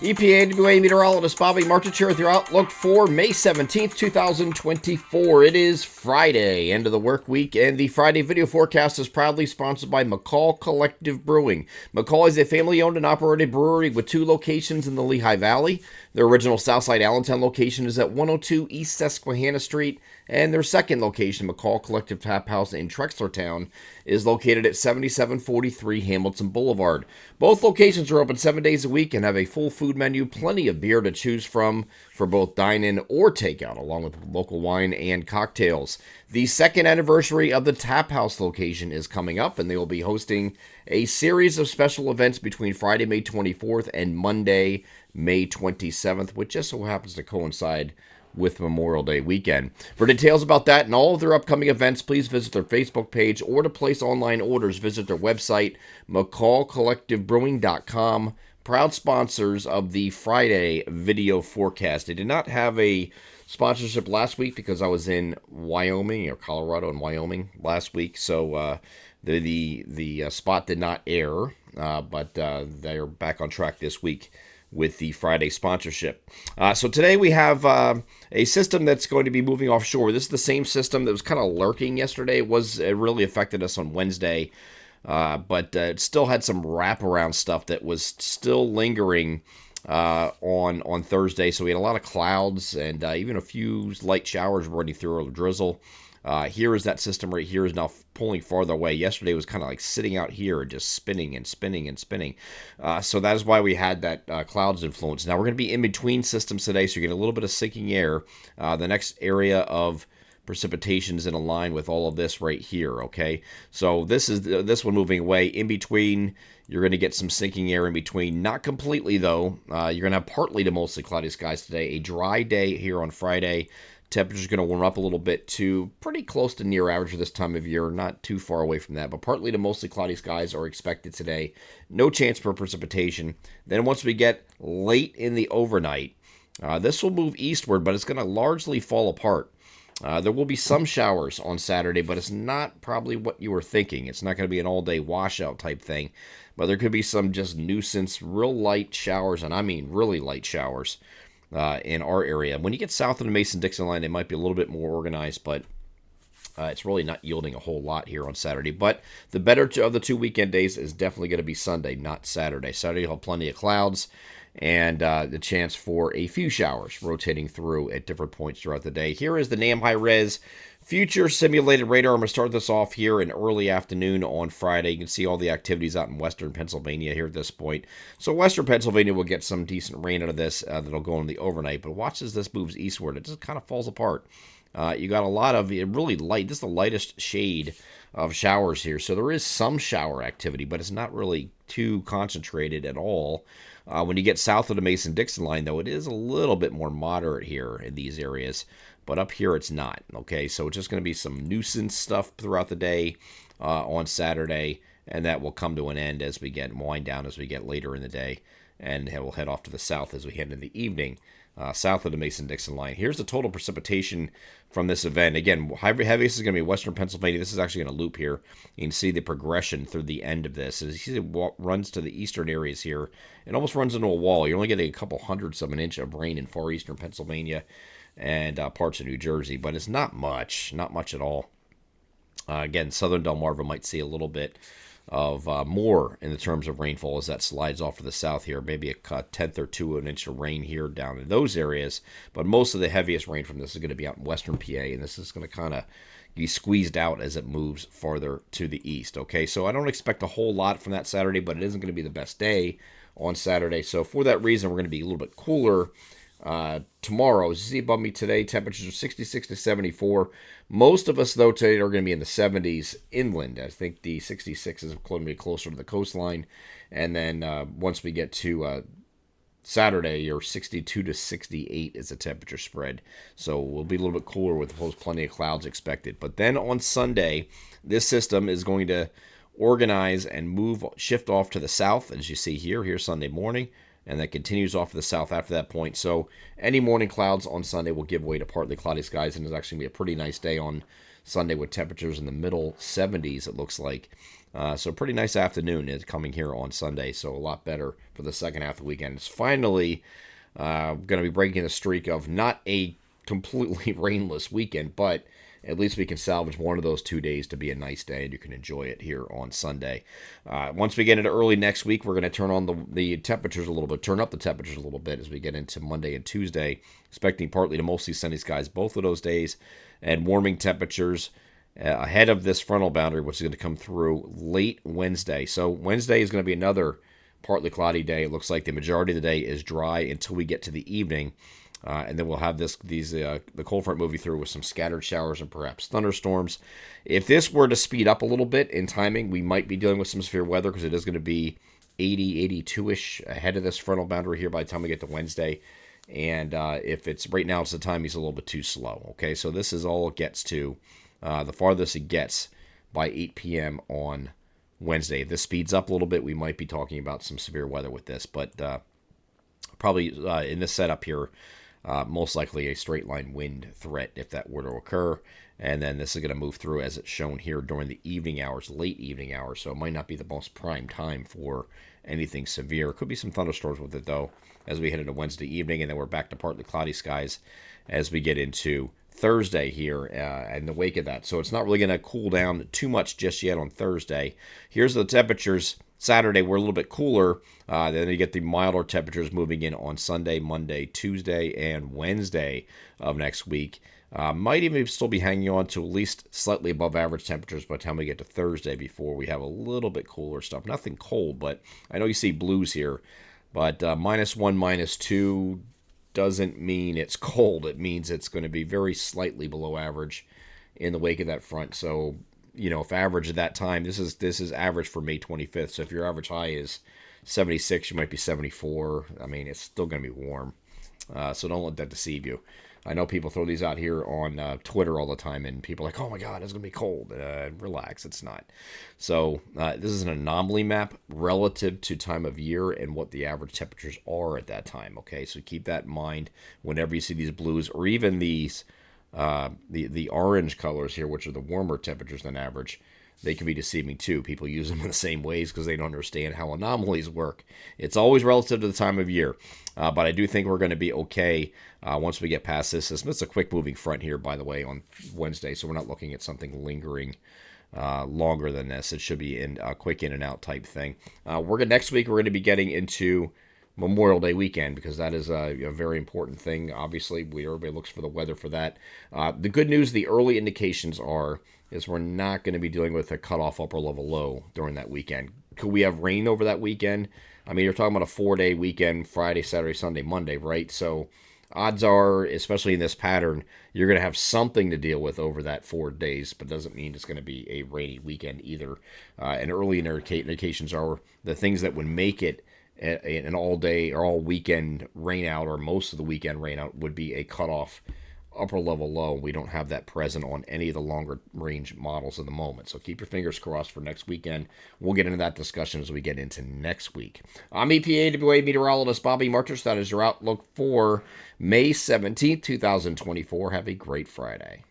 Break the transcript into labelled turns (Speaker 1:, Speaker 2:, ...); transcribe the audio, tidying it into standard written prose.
Speaker 1: EPAWA meteorologist Bobby Martich here with your outlook for May 17th, 2024. It is Friday, end of the work week, and the Friday video forecast is proudly sponsored by McCall Collective Brewing. McCall is a family-owned and operated brewery with 2 locations in the Lehigh Valley. Their original Southside Allentown location is at 102 East Susquehanna Street, and their second location, McCall Collective Tap House in Trexlertown, is located at 7743 Hamilton Boulevard. Both locations are open 7 days a week and have a full food menu, plenty of beer to choose from for both dine-in or takeout, along with local wine and cocktails. The second anniversary of the Tap House location is coming up, and they will be hosting a series of special events between Friday, May 24th and Monday, May 27th, which just so happens to coincide with Memorial Day weekend. For details about that and all of their upcoming events, please visit their Facebook page, or to place online orders, visit their website, mccallcollectivebrewing.com. Proud sponsors of the Friday video forecast. They did not have a sponsorship last week because I was in Wyoming, or Colorado and Wyoming last week, so the spot did not air, but they're back on track this week with the Friday sponsorship. So today we have a system that's going to be moving offshore. This is the same system that was kind of lurking yesterday. It really affected us on Wednesday, but it still had some wraparound stuff that was still lingering on Thursday. So we had a lot of clouds and even a few light showers running through, a drizzle. Here is that system right here is now pulling farther away. Yesterday was kind of like sitting out here and just spinning and spinning and spinning. So that is why we had that clouds influence. Now we're going to be in between systems today, so you get a little bit of sinking air. The next area of precipitation is in a line with all of this right here, okay? So this one moving away. In between, you're going to get some sinking air in between. Not completely, though. You're going to have partly to mostly cloudy skies today. A dry day here on Friday. Temperature's going to warm up a little bit to pretty close to near average for this time of year. Not too far away from that, but partly to mostly cloudy skies are expected today. No chance for precipitation. Then once we get late in the overnight, this will move eastward, but it's going to largely fall apart. There will be some showers on Saturday, but it's not probably what you were thinking. It's not going to be an all-day washout type thing, but there could be some just nuisance, real light showers, and I mean really light showers in our area. When you get south of the Mason-Dixon line, they might be a little bit more organized, but it's really not yielding a whole lot here on Saturday. But the better of the 2 weekend days is definitely going to be Sunday, not Saturday. Saturday will have plenty of clouds and the chance for a few showers rotating through at different points throughout the day. Here is the NAM high-res future simulated radar. I'm going to start this off here in early afternoon on Friday. You can see all the activities out in western Pennsylvania here at this point. So western Pennsylvania will get some decent rain out of this that'll go in the overnight. But watch as this moves eastward. It just kind of falls apart. You got a lot of really light. This is the lightest shade of showers here. So there is some shower activity, but it's not really too concentrated at all. When you get south of the Mason-Dixon line, though, it is a little bit more moderate here in these areas. But up here, it's not, okay? So it's just going to be some nuisance stuff throughout the day on Saturday, and that will come to an end as we wind down as we get later in the day, and we'll head off to the south as we head into the evening, south of the Mason-Dixon line. Here's the total precipitation from this event. Again, heaviest is going to be western Pennsylvania. This is actually going to loop here. You can see the progression through the end of this. As you see, it runs to the eastern areas here. It almost runs into a wall. You're only getting a couple hundredths of an inch of rain in far eastern Pennsylvania and parts of New Jersey, but it's not much at all. Again, southern Delmarva might see a little bit of more in the terms of rainfall as that slides off to the south here, maybe a tenth or two of an inch of rain here down in those areas, but most of the heaviest rain from this is going to be out in western PA, and this is going to kind of be squeezed out as it moves farther to the east, okay? So I don't expect a whole lot from that Saturday, but it isn't going to be the best day on Saturday, so for that reason, we're going to be a little bit cooler tomorrow. As you see above me today, temperatures are 66 to 74. Most of us, though, today are going to be in the 70s inland. I think the 66 is going to be closer to the coastline. And then once we get to Saturday, you're 62 to 68 is the temperature spread. So we'll be a little bit cooler with plenty of clouds expected. But then on Sunday, this system is going to organize and shift off to the south, as you see here. Here's Sunday morning. And that continues off to the south after that point. So any morning clouds on Sunday will give way to partly cloudy skies, and it's actually going to be a pretty nice day on Sunday with temperatures in the middle 70s, it looks like. So pretty nice afternoon is coming here on Sunday. So a lot better for the second half of the weekend. It's finally going to be breaking the streak of not a completely rainless weekend, but at least we can salvage one of those 2 days to be a nice day, and you can enjoy it here on Sunday. Once we get into early next week, we're going to turn on the temperatures a little bit, turn up the temperatures a little bit as we get into Monday and Tuesday, expecting partly to mostly sunny skies both of those days, and warming temperatures ahead of this frontal boundary, which is going to come through late Wednesday. So Wednesday is going to be another partly cloudy day. It looks like the majority of the day is dry until we get to the evening. And then we'll have the cold front moving through with some scattered showers and perhaps thunderstorms. If this were to speed up a little bit in timing, we might be dealing with some severe weather because it is going to be 80, 82-ish ahead of this frontal boundary here by the time we get to Wednesday. And if it's right now, it's the time he's a little bit too slow. Okay, so this is all it gets to. The farthest it gets by 8 p.m. on Wednesday. If this speeds up a little bit, we might be talking about some severe weather with this, but probably in this setup here, most likely a straight line wind threat if that were to occur. And then this is going to move through as it's shown here during the evening hours, late evening hours. So it might not be the most prime time for anything severe. Could be some thunderstorms with it though as we head into Wednesday evening, and then we're back to partly cloudy skies as we get into Thursday here in the wake of that. So it's not really going to cool down too much just yet on Thursday. Here's the temperatures. Saturday, we're a little bit cooler. Then you get the milder temperatures moving in on Sunday, Monday, Tuesday, and Wednesday of next week. Might even still be hanging on to at least slightly above average temperatures by the time we get to Thursday before we have a little bit cooler stuff. Nothing cold, but I know you see blues here. But -1, -2 doesn't mean it's cold. It means it's going to be very slightly below average in the wake of that front. So, if average at that time, this is average for May 25th. So if your average high is 76, you might be 74. I mean, it's still going to be warm. So don't let that deceive you. I know people throw these out here on Twitter all the time, and people are like, oh my God, it's going to be cold. Relax, it's not. So this is an anomaly map relative to time of year and what the average temperatures are at that time. Okay, so keep that in mind whenever you see these blues or even these the orange colors here, which are the warmer temperatures than average. They can be deceiving too. People use them in the same ways because they don't understand how anomalies work. It's always relative to the time of year. But I do think we're going to be okay once we get past this. It's a quick moving front here, by the way, on Wednesday. So we're not looking at something lingering longer than this. It should be a quick in and out type thing. Next week, we're going to be getting into Memorial Day weekend because that is a very important thing. Obviously, everybody looks for the weather for that. The good news, the early indications is we're not going to be dealing with a cutoff upper level low during that weekend. Could we have rain over that weekend? I mean, you're talking about a 4-day weekend, Friday, Saturday, Sunday, Monday, right? So odds are, especially in this pattern, you're going to have something to deal with over that 4 days, but doesn't mean it's going to be a rainy weekend either. And early indications are the things that would make it an all-day or all-weekend rain out, or most of the weekend rain out, would be a cutoff upper level low. We don't have that present on any of the longer range models at the moment. So keep your fingers crossed for next weekend. We'll get into that discussion as we get into next week. I'm EPAWA meteorologist Bobby Martich. That is your outlook for May 17th, 2024. Have a great Friday.